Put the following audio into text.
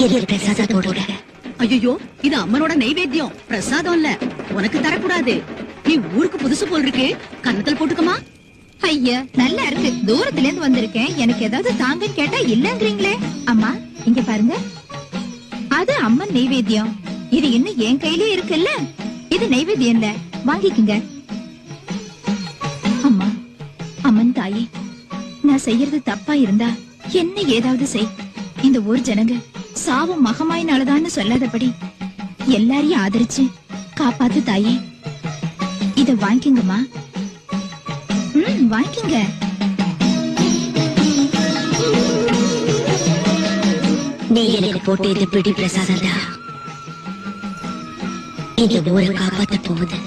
பிரசாதத்தோட. ஐயோ, இது அம்மனோட நைவேத்தியம், பிரசாதம் இல்ல. உனக்கு தரக்கூடாது. நீ ஊருக்கு புதுசு போல் இருக்கு, கன்னத்தில் போட்டுக்கமா. ஐயா, நல்லா இருக்கு. தூரத்துல இருந்து வந்திருக்கேன், எனக்கு ஏதாவது தாங்கன்னு கேட்டா இல்லங்கறீங்களே. அம்மா, இங்க பாருங்க, அது அம்மன் நைவேத்தியம். இது இன்னும் என் கையிலே இருக்குல்ல. இது நைவேத்தியம் இல்ல, வாங்கிக்குங்க. அம்மா, அம்மன் தாயே, நான் செய்யறது தப்பா இருந்தா என்ன ஏதாவது செய். இந்த ஊர் ஜனங்க சாவும் மகமாயினாலதான்னு சொல்லாதபடி எல்லாரையும் ஆதரிச்சு காப்பாத்து தாயே. இத வாங்கிக்கங்கம்மா. வாங்கிங்க. நீ எனக்கு போட்டு இது பிடி பிரசாதம் தான். இந்த ஊரை காப்பாத்த போகுது.